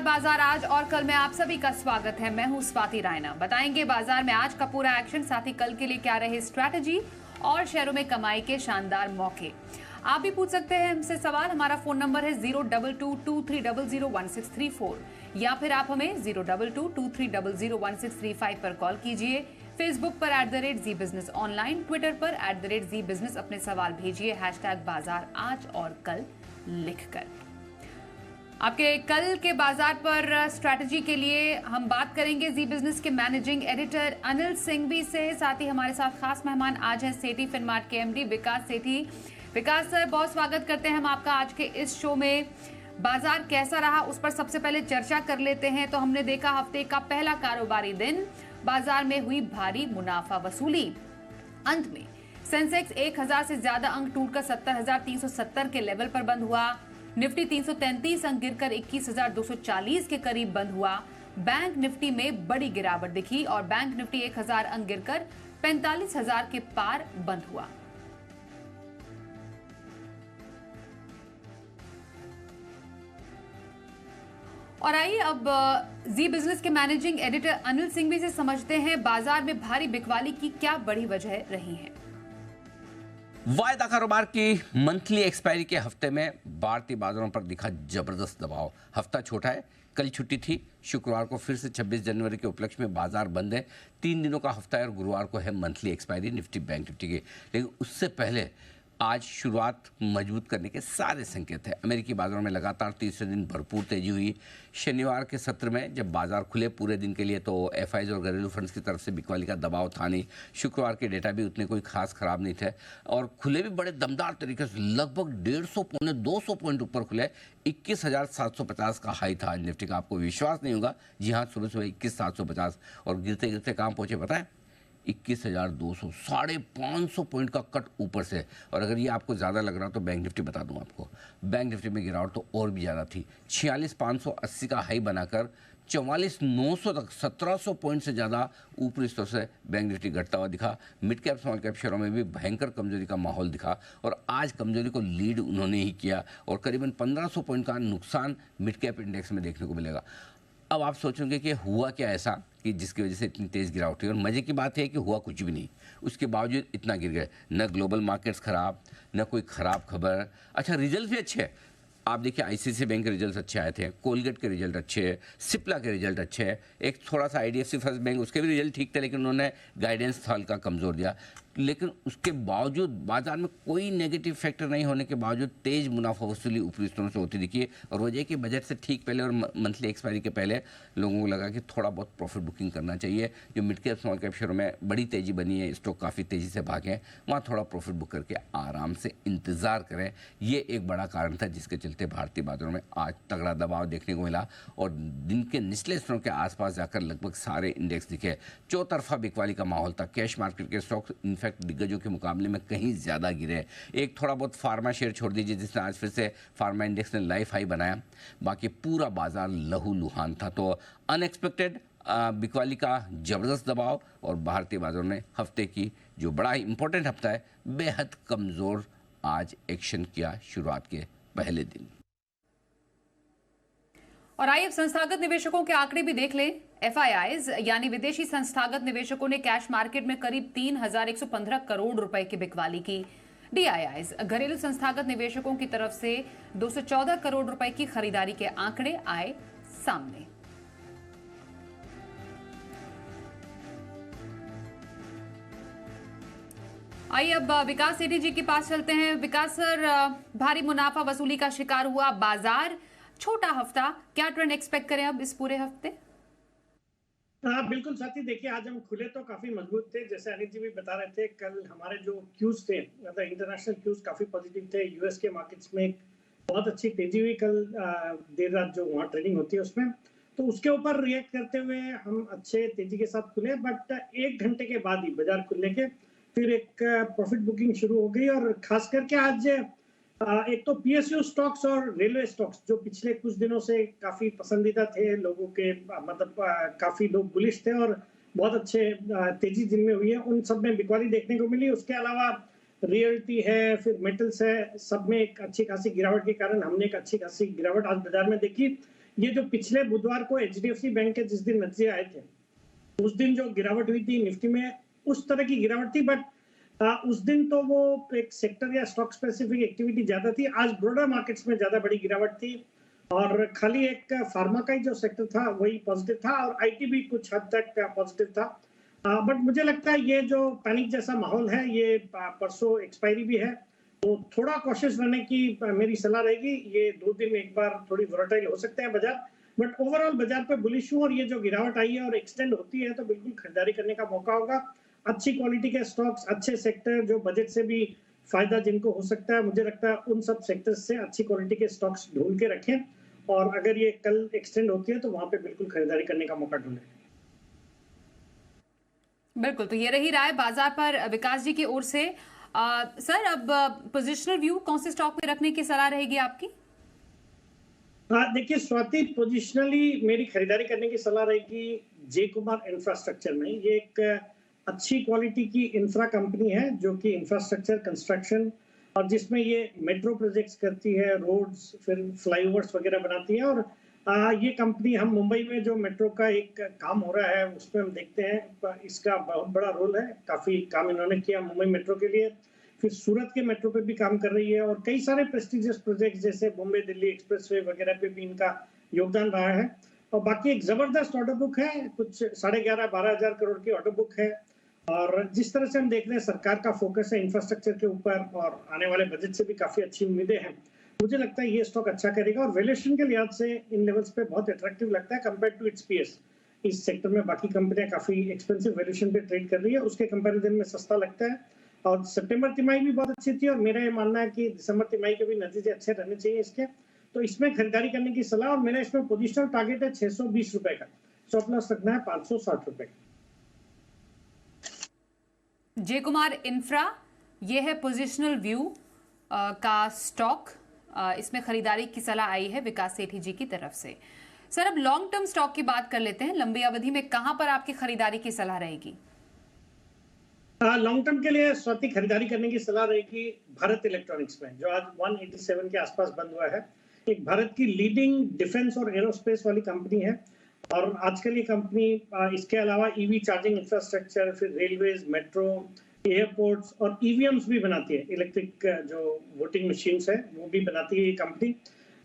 नमस्कार। बाजार आज और कल में आप सभी का स्वागत है। मैं हूं स्वाति रायना। बताएंगे बाजार में आज का पूरा एक्शन, साथ ही कल के लिए क्या रहे स्ट्रैटेजी और शेयरों में कमाई के शानदार मौके। आप भी पूछ सकते हैं हमसे सवाल। हमारा फोन नंबर है 02223001634 या फिर आप हमें 02223001635 पर कॉल कीजिए। फेसबुक पर @ZEE बिजनेस ऑनलाइन, ट्विटर पर @ZEE बिजनेस अपने सवाल भेजिए #बाजार आज और कल लिखकर। आपके कल के बाजार पर स्ट्रैटेजी के लिए हम बात करेंगे जी बिजनेस के मैनेजिंग एडिटर अनिल सिंघवी से। साथ ही हमारे साथ खास मेहमान आज हैं सेठी फिनमार्ट के MD विकास सेठी। विकास सर, बहुत स्वागत करते हैं हम आपका आज के इस शो में। बाजार कैसा रहा उस पर सबसे पहले चर्चा कर लेते हैं। तो हमने देखा हफ्ते का पहला कारोबारी दिन बाजार में हुई भारी मुनाफा वसूली। अंत में सेंसेक्स 1000 से ज्यादा अंक टूटकर 70,370 के लेवल पर बंद हुआ। निफ्टी 333 अंक गिरकर 21,240 के करीब बंद हुआ। बैंक निफ्टी में बड़ी गिरावट दिखी और बैंक निफ्टी 1000 अंक गिरकर 45,000 के पार बंद हुआ। और आइए अब जी बिजनेस के मैनेजिंग एडिटर अनिल सिंघवी से समझते हैं बाजार में भारी बिकवाली की क्या बड़ी वजह रही है। वायदा कारोबार की मंथली एक्सपायरी के हफ्ते में भारतीय बाजारों पर दिखा जबरदस्त दबाव। हफ्ता छोटा है, कल छुट्टी थी। शुक्रवार को फिर से 26 जनवरी के उपलक्ष्य में बाजार बंद है। 3 दिनों का हफ्ता है और गुरुवार को है monthly expiry Nifty bank Nifty की। लेकिन उससे पहले आज शुरुआत मजबूत करने के सारे संकेत हैं। अमेरिकी बाजारों में लगातार तीसरे दिन भरपूर तेजी हुई। शनिवार के सत्र में जब बाजार खुले पूरे दिन के लिए तो एफआईज और घरेलू फंड्स की तरफ से बिकवाली का दबाव था नहीं। शुक्रवार के डेटा भी उतने कोई खास खराब नहीं थे और खुले भी बड़े दमदार तरीके से लगभग 150 पौने 200 पॉइंट ऊपर खुले। 21,750 का हाई था आज निफ्टी का। आपको विश्वास नहीं होगा, जी हाँ, सुबह सुबह 21,750 और गिरते गिरते कहाँ पहुंचे पता है? 21,200, 550 पॉइंट का कट ऊपर से। और अगर ये आपको ज़्यादा लग रहा तो बैंक निफ्टी बता दूं आपको, बैंक निफ्टी में गिरावट तो और भी ज़्यादा थी। 46,580 का हाई बनाकर 44,900 तक 1,700 पॉइंट से ज़्यादा ऊपरी स्तर से बैंक निफ्टी घटता हुआ दिखा। मिड कैप स्मॉल कैप शेयरों में भी भयंकर कमजोरी का माहौल दिखा और आज कमजोरी को लीड उन्होंने ही किया और करीबन 1,500 पॉइंट का नुकसान मिड कैप इंडेक्स में देखने को मिलेगा। अब आप सोचोगे कि हुआ क्या ऐसा कि जिसकी वजह से इतनी तेज़ गिरावट हुई, और मज़े की बात है कि हुआ कुछ भी नहीं। उसके बावजूद इतना गिर गए। न ग्लोबल मार्केट्स ख़राब, न कोई ख़राब खबर। अच्छा, रिजल्ट भी अच्छे हैं। आप देखिए ICICI बैंक के रिजल्ट अच्छे आए थे, कोलगेट के रिजल्ट अच्छे हैं, सिप्ला के रिजल्ट अच्छे हैं। एक थोड़ा सा IDFC फर्स्ट बैंक, उसके भी रिजल्ट ठीक थे लेकिन उन्होंने गाइडेंस हल्का कमज़ोर दिया। लेकिन उसके बावजूद बाजार में कोई नेगेटिव फैक्टर नहीं होने के बावजूद तेज मुनाफा वसूली ऊपरी स्तरों से होती दिखी। और वजह कि बजट से ठीक पहले और मंथली एक्सपायरी के पहले लोगों को लगा कि थोड़ा बहुत प्रॉफिट बुकिंग करना चाहिए। जो मिड कैप स्मॉल कैप शेयरों में बड़ी तेज़ी बनी है, स्टॉक काफ़ी तेज़ी से भागे, वहाँ थोड़ा प्रॉफिट बुक करके आराम से इंतज़ार करें। ये एक बड़ा कारण था जिसके चलते भारतीय बाजारों में आज तगड़ा दबाव देखने को मिला और दिन के निचले स्तरों के आसपास जाकर लगभग सारे इंडेक्स दिखे। चौतरफा बिकवाली का माहौल था। कैश मार्केट के स्टॉक्स इनफैक्ट दिग्गजों के मुकाबले में कहीं ज़्यादा गिरे। एक थोड़ा बहुत फार्मा शेयर छोड़ दीजिए जिसने आज फिर से फार्मा इंडेक्स ने लाइफ हाई बनाया, बाकी पूरा बाजार लहूलुहान था। तो अनएक्सपेक्टेड बिकवाली का ज़बरदस्त दबाव और भारतीय बाजारों ने हफ्ते की जो बड़ा इंपॉर्टेंट हफ्ता है बेहद कमज़ोर आज एक्शन किया शुरुआत के पहले दिन। और आइए अब संस्थागत निवेशकों के आंकड़े भी देख लें। FIIs यानी विदेशी संस्थागत निवेशकों ने कैश मार्केट में करीब 3,115 करोड़ रुपए की बिकवाली की। DIIs घरेलू संस्थागत निवेशकों की तरफ से 214 करोड़ रुपए की खरीदारी के आंकड़े आए सामने। आइए अब विकास सेठी जी के पास चलते हैं। विकास सर, भारी मुनाफा वसूली का शिकार हुआ बाजार, छोटा हफ्ता, क्या ट्रेंड एक्सपेक्ट करें अब इस पूरे हफ्ते? हाँ बिल्कुल साथी, देखिए आज हम खुले तो काफी मजबूत थे, जैसे अनिल जी भी बता रहे थे। कल हमारे जो क्यूज थे, मतलब इंटरनेशनल क्यूज काफी पॉजिटिव थे। यूएस के मार्केट्स में बहुत अच्छी तेजी हुई कल देर रात जो वहाँ ट्रेडिंग होती है उसमें, तो उसके ऊपर रिएक्ट करते हुए हम अच्छे तेजी के साथ खुले। बट 1 घंटे के बाद ही बाजार खुलने के फिर एक प्रॉफिट बुकिंग शुरू हो गई और खास करके आज एक तो PSU स्टॉक्स और रेलवे स्टॉक्स जो पिछले कुछ दिनों से काफी पसंदीदा थे लोगों के, मतलब काफी लोग बुलिश थे और बहुत अच्छे तेजी दिन में हुई है, उन सब में बिकवाली देखने को मिली। उसके अलावा रियल्टी है, फिर मेटल्स है, सब में एक अच्छी खासी गिरावट के कारण हमने एक अच्छी खासी गिरावट आज बाजार में देखी। ये जो पिछले बुधवार को एचडीएफसी बैंक के जिस दिन नतीजे आए थे, उस दिन जो गिरावट हुई थी निफ्टी में, उस तरह की गिरावट थी, बट उस दिन तो वो एक सेक्टर या स्टॉक स्पेसिफिक एक्टिविटी ज्यादा थी। आज ब्रॉडर मार्केट्स में ज्यादा बड़ी गिरावट थी और खाली एक फार्मा का ही जो सेक्टर था वही पॉजिटिव था और आईटी भी कुछ हद तक पॉजिटिव था। बट मुझे लगता है ये जो पैनिक जैसा माहौल है, ये परसों एक्सपायरी भी है, तो थोड़ा कॉशियस रहने की मेरी सलाह रहेगी। ये 2 दिन एक बार थोड़ी वोलेटाइल हो सकते हैं बाजार, बट ओवरऑल बाजार पे बुलिश हूँ और ये जो गिरावट आई है और एक्सटेंड होती है तो बिल्कुल खरीदारी करने का मौका होगा। अच्छी क्वालिटी के स्टॉक्स, अच्छे सेक्टर जो बजट से भी फायदा जिनको हो सकता है, मुझे लगता है उन सब सेक्टर्स से अच्छी क्वालिटी के स्टॉक्स ढूंढ के रखें और अगर ये कल एक्सटेंड होती है तो वहां पे बिल्कुल खरीदारी करने का मौका ढूंढें। बिल्कुल, तो ये रही राय बाजार पर विकास जी की ओर से। सर, अब पोजिशनल व्यू कौन से स्टॉक में रखने की सलाह रहेगी आपकी? देखिए स्वाति, पोजिशनली मेरी खरीदारी करने की सलाह रहेगी जे कुमार इंफ्रास्ट्रक्चर में। ये एक अच्छी क्वालिटी की इंफ्रा कंपनी है जो कि इंफ्रास्ट्रक्चर कंस्ट्रक्शन और जिसमें ये मेट्रो प्रोजेक्ट्स करती है, रोड्स, फिर फ्लाईओवर्स वगैरह बनाती है। और ये कंपनी, हम मुंबई में जो मेट्रो का एक काम हो रहा है उसमें हम देखते हैं इसका बहुत बड़ा रोल है। काफी काम इन्होंने किया मुंबई मेट्रो के लिए, फिर सूरत के मेट्रो पे भी काम कर रही है और कई सारे प्रेस्टिजियस प्रोजेक्ट जैसे बॉम्बे दिल्ली एक्सप्रेसवे वगैरह पे भी इनका योगदान रहा है। और बाकी एक जबरदस्त ऑर्डर बुक है, कुछ 11,500-12 हजार करोड़ की ऑर्डर बुक है। और जिस तरह से हम देख रहे हैं सरकार का फोकस है इंफ्रास्ट्रक्चर के ऊपर और आने वाले बजट से भी काफी अच्छी उम्मीदें हैं, मुझे लगता है ये स्टॉक अच्छा करेगा। और वैल्यूएशन के लिहाज से इन लेवल्स पे बहुत अट्रैक्टिव लगता है कंपेयर टू इट्स पीएस। इस सेक्टर में बाकी कंपनियां काफी एक्सपेंसिव वैल्यूएशन पे ट्रेड कर रही है, उसके कंपैरिजन में सस्ता लगता है। और सितंबर तिमाही भी बहुत अच्छी थी और मेरा ये मानना है कि दिसंबर तिमाही के भी नतीजे अच्छे रहने चाहिए इसके, तो इसमें खरीदारी करने की सलाह। और मेरा इसमें पोजिशनल टारगेट है 620 रुपए का, स्टॉप लॉस रखना है 560 रुपए का। जे कुमार इंफ्रा, ये है पोजिशनल व्यू का स्टॉक, इसमें खरीदारी की सलाह आई है विकास सेठी जी की तरफ से। सर, अब लॉन्ग टर्म स्टॉक की बात कर लेते हैं। लंबी अवधि में कहां पर आपकी खरीदारी की सलाह रहेगी? लॉन्ग टर्म के लिए स्वाति खरीदारी करने की सलाह रहेगी भारत इलेक्ट्रॉनिक्स में, जो आज 187 के आसपास बंद हुआ है। एक भारत की लीडिंग डिफेंस और एरोस्पेस वाली कंपनी है और आजकल ये कंपनी इसके अलावा ईवी चार्जिंग इंफ्रास्ट्रक्चर, फिर रेलवेज, मेट्रो, एयरपोर्ट्स और ईवीएम्स भी बनाती है। इलेक्ट्रिक जो वोटिंग मशीन्स है वो भी बनाती है ये कंपनी।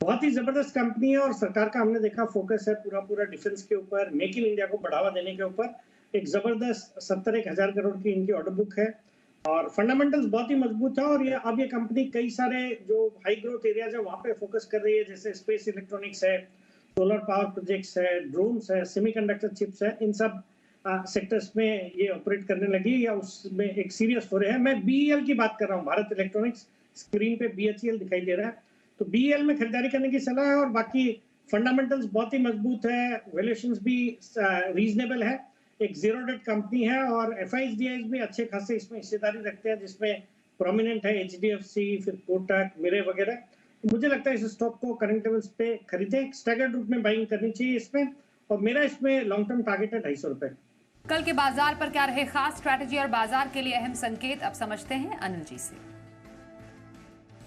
बहुत ही जबरदस्त कंपनी है और सरकार का हमने देखा फोकस है पूरा डिफेंस के ऊपर, मेक इन इंडिया को बढ़ावा देने के ऊपर। एक जबरदस्त 70,000 करोड़ की इनकी ऑर्डर बुक है और फंडामेंटल्स बहुत ही मजबूत है। और ये कंपनी कई सारे जो हाई ग्रोथ एरियाज है वहां पे फोकस कर रही है, जैसे स्पेस इलेक्ट्रॉनिक्स है, सोलर पावर प्रोजेक्ट्स है, ड्रोन्स है, सेमीकंडक्टर चिप्स है। इन सब सेक्टर्स में ये ऑपरेट करने लगी या उसमें एक सीरियस हो रहे हैं। मैं बीईएल की बात कर रहा हूँ, भारत इलेक्ट्रॉनिक्स, स्क्रीन पे बीएचईएल दिखाई दे रहा है, तो बीईएल में खरीदारी करने की सलाह है। और बाकी फंडामेंटल्स बहुत ही मजबूत है, वैल्यूएशंस भी रीजनेबल है, एक जीरो डेट कंपनी है और एफआईडीआईज भी अच्छे खासे इसमें हिस्सेदारी रखते हैं, जिसमें प्रोमिनेंट है एचडीएफसी, फिर कोटक, मिरे वगैरह। मुझे लगता है इस स्टॉक को करंट लेवल्स पे खरीदे, स्टैगर्ड रूप में बाइंग करनी चाहिए इसमें। और मेरा इसमें लॉन्ग टर्म टारगेट है 250 रुपए। कल के बाजार पर क्या रहे खास स्ट्रैटेजी और बाजार के लिए अहम संकेत, अब समझते हैं अनिल जी से।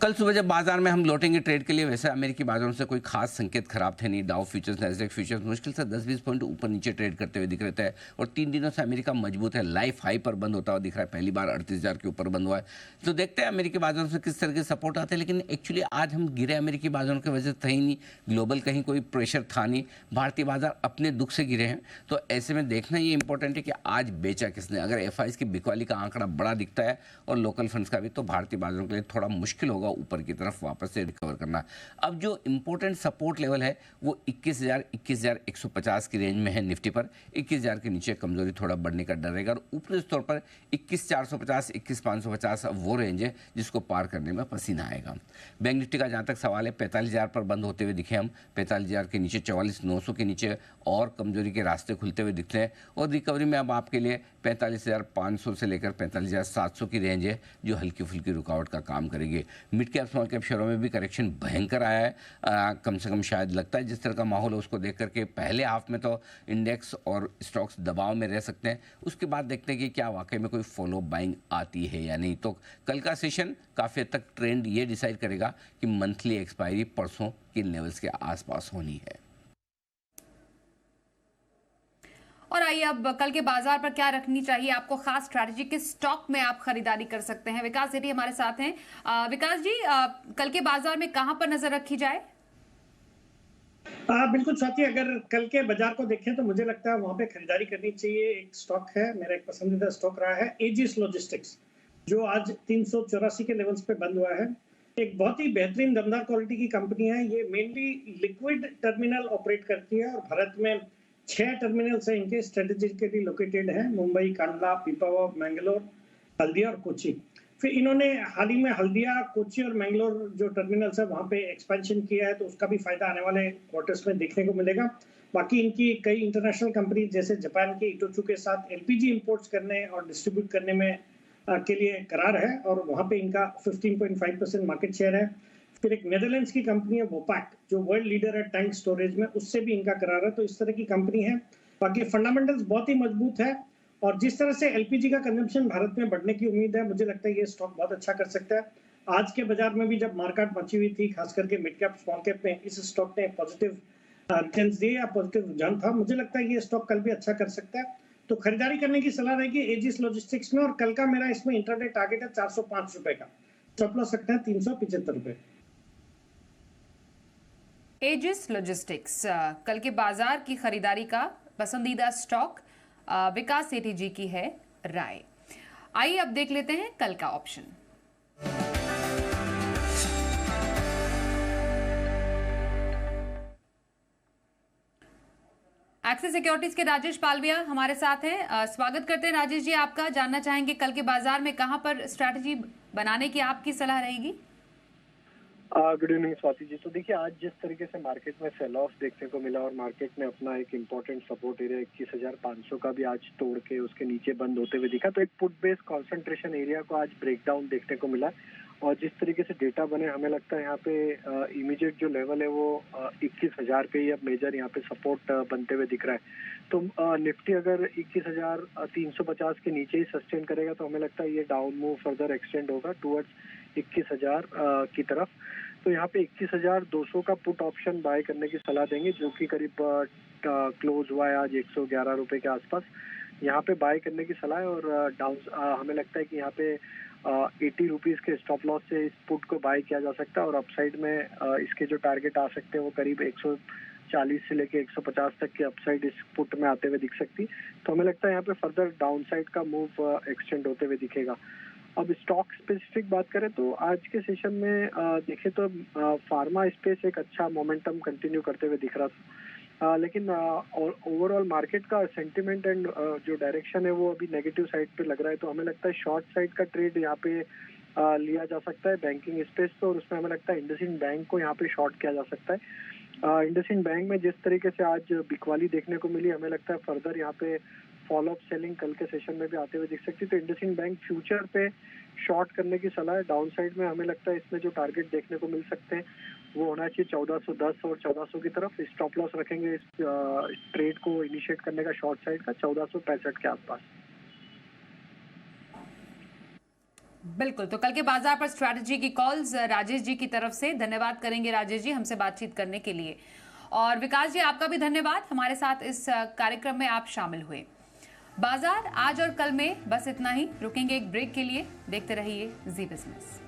कल सुबह जब बाजार में हम लौटेंगे ट्रेड के लिए, वैसे अमेरिकी बाजारों से कोई खास संकेत खराब थे नहीं। डाउ फ्यूचर्स, नैस्डैक फ्यूचर्स मुश्किल से 10-20 पॉइंट ऊपर नीचे ट्रेड करते हुए दिख रहे थे और 3 दिनों से अमेरिका मजबूत है, लाइफ हाई पर बंद होता हुआ दिख रहा है। पहली बार 38,000 के ऊपर बंद हुआ है। तो देखते हैं अमेरिकी बाजारों से किस तरह के सपोर्ट आते हैं। लेकिन एक्चुअली आज हम गिरे अमेरिकी बाजारों की वजह से थे ही नहीं, ग्लोबल कहीं कोई प्रेशर था नहीं, भारतीय बाजार अपने दुख से गिरे हैं। तो ऐसे में देखना ये इंपॉर्टेंट है कि आज बेचा किसने। अगर एफआईज की बिकवाली का आंकड़ा बड़ा दिखता है और लोकल फंड्स का भी, तो भारतीय बाजारों के लिए थोड़ा मुश्किल होगा ऊपर की तरफ वापस से रिकवर करना। अब जो इंपॉर्टेंट सपोर्ट लेवल है वो 21,150 की रेंज में है निफ्टी पर। 21,000 के नीचे कमजोरी थोड़ा बढ़ने का डर रहेगा और ऊपरी तौर पर 21,450, 21,550 वो रेंज है जिसको पार करने में पसीना आएगा। बैंक निफ्टी का जहां तक सवाल है 45,000 पर बंद होते हुए दिखे हम, 45,000 के नीचे, 44,900 के नीचे और कमजोरी के रास्ते खुलते हुए दिखते हैं। और रिकवरी में अब आपके लिए 45,500 से लेकर 45,700 की रेंज है जो हल्की फुल्की रुकावट का काम करेगी। मिड कैप स्मॉल कैप शेयरों में भी करेक्शन भयंकर आया है। कम से कम शायद लगता है जिस तरह का माहौल है उसको देख करके पहले हाफ में तो इंडेक्स और स्टॉक्स दबाव में रह सकते हैं, उसके बाद देखते हैं कि क्या वाकई में कोई फॉलो बाइंग आती है या नहीं। तो कल का सेशन काफ़ी हद तक ट्रेंड ये डिसाइड करेगा कि मंथली एक्सपायरी परसों किन लेवल्स के आसपास होनी है। और आइए अब कल के बाजार पर क्या रखनी चाहिए आपको, खास स्ट्रैटेजी किस स्टॉक में आप खरीदारी कर सकते हैं। विकास सेठी हमारे साथ हैं। विकास जी, कल के बाजार में कहां पर नजर रखी जाए? बिल्कुल साथी, अगर कल के बाजार को देखें तो मुझे लगता है वहां पे खरीदारी करनी चाहिए। एक स्टॉक है, मेरा एक पसंदीदा स्टॉक रहा है, एजिस लॉजिस्टिक्स, जो आज 384 के लेवल्स पे बंद हुआ है। एक बहुत ही बेहतरीन दमदार क्वालिटी की कंपनी है। ये मेनली लिक्विड टर्मिनल ऑपरेट करती है और भारत में 6 टर्मिनल्स हैं इनके, स्ट्रेटेजिकली लोकेटेड है, मुंबई, कांडला, पीपावाव, मैंगलोर, हल्दिया और कोची। फिर इन्होंने हाल ही में हल्दिया, कोची और मैंगलोर जो टर्मिनल्स है वहां पे एक्सपेंशन किया है, तो उसका भी फायदा आने वाले क्वार्टर्स में देखने को मिलेगा। बाकी इनकी कई इंटरनेशनल कंपनी जैसे जापान के इटोचू के साथ एलपीजी इंपोर्ट्स करने और डिस्ट्रीब्यूट करने में के लिए करार है और वहां पे इनका 15.5% मार्केट शेयर है। फिर एक नेदरलैंड्स की कंपनी है वोपैक, जो वर्ल्ड लीडर है टैंक स्टोरेज में, उससे भी इनका करार है। तो इस तरह की कंपनी है। बाकी फंडामेंटल्स बहुत ही मजबूत है और जिस तरह से एलपीजी का कंजम्पशन भारत में बढ़ने की उम्मीद है, मुझे लगता है ये स्टॉक बहुत अच्छा कर सकता है। आज के बाजार में भी जब मार्केट मची हुई थी, खास करके मिड कैप स्मॉल कैप में, इस स्टॉक ने पॉजिटिव रिटर्न्स दिए या पॉजिटिव रुझान था। मुझे लगता है ये स्टॉक कल भी अच्छा कर सकता है, तो खरीदारी करने की सलाह रहेगी एजिस लॉजिस्टिक्स में। और कल का मेरा इसमें इंट्राडे टारगेट है 405 रुपए का, स्टॉप लॉस सकते हैं 375 रुपए। एजिस लॉजिस्टिक्स कल के बाजार की खरीदारी का पसंदीदा स्टॉक विकास सेठी जी की है राय। आइए अब देख लेते हैं कल का ऑप्शन। एक्सिस सिक्योरिटीज के राजेश पालविया हमारे साथ हैं। स्वागत करते हैं राजेश जी आपका। जानना चाहेंगे कल के बाजार में कहां पर स्ट्रैटेजी बनाने की आपकी सलाह रहेगी? Good evening Swati ji. तो देखिए, आज जिस तरीके से मार्केट में सेल ऑफ देखने को मिला और मार्केट ने अपना एक इम्पोर्टेंट सपोर्ट एरिया 21,500 का भी आज तोड़ के उसके नीचे बंद होते हुए दिखा, तो एक पुट बेस्ड कंसंट्रेशन एरिया को आज ब्रेकडाउन देखने को मिला। और जिस तरीके से डेटा बने, हमें लगता है यहाँ पे इमीडिएट जो लेवल है वो 21,000 पे ही अब मेजर यहाँ पे सपोर्ट बनते हुए दिख रहा है। तो निफ्टी अगर 21,350 के नीचे ही सस्टेन करेगा तो हमें लगता है ये डाउन मूव फर्दर एक्सटेंड होगा टूवर्ड्स 21,000 की तरफ। तो यहाँ पे 21,200 का पुट ऑप्शन बाय करने की सलाह देंगे, जो कि करीब क्लोज हुआ है आज 111 रुपए के आसपास। यहाँ पे बाय करने की सलाह है और डाउन हमें लगता है कि यहाँ पे 80 रुपीज के स्टॉप लॉस से इस पुट को बाय किया जा सकता है और अपसाइड में इसके जो टारगेट आ सकते हैं वो करीब 140 से लेके 150 तक की अपसाइड इस पुट में आते हुए दिख सकती। तो हमें लगता है यहाँ पे फर्दर डाउन साइड का मूव एक्सटेंड होते हुए दिखेगा। अब स्टॉक स्पेसिफिक बात करें तो आज के सेशन में देखें तो फार्मा स्पेस एक अच्छा मोमेंटम कंटिन्यू करते हुए दिख रहा था, लेकिन ओवरऑल मार्केट का सेंटिमेंट एंड जो डायरेक्शन है वो अभी नेगेटिव साइड पे लग रहा है। तो हमें लगता है शॉर्ट साइड का ट्रेड यहाँ पे लिया जा सकता है बैंकिंग स्पेस पे, और उसमें हमें लगता है इंडसइंड बैंक को यहाँ पे शॉर्ट किया जा सकता है। इंडसइंड बैंक में जिस तरीके से आज बिकवाली देखने को मिली, हमें लगता है फर्दर यहाँ पे फॉलो अप सेलिंग कल के सेशन में भी आते हुए दिख सकती है। तो इंडसइंड बैंक फ्यूचर पे शॉर्ट करने की सलाह है। डाउन साइड में हमें लगता है इसमें जो टारगेट देखने को मिल सकते हैं वो होना चाहिए 1410 और 1400 की तरफ। स्टॉप लॉस रखेंगे इस ट्रेड को इनिशिएट करने का शॉर्ट साइड का 1465 के आसपास। बिल्कुल, तो कल के बाजार पर स्ट्रैटेजी की कॉल्स राजेश जी की तरफ से। धन्यवाद करेंगे राजेश जी हमसे बातचीत करने के लिए। और विकास जी आपका भी धन्यवाद, हमारे साथ इस कार्यक्रम में आप शामिल हुए। बाजार आज और कल में बस इतना ही। रुकेंगे एक ब्रेक के लिए, देखते रहिए जी बिजनेस।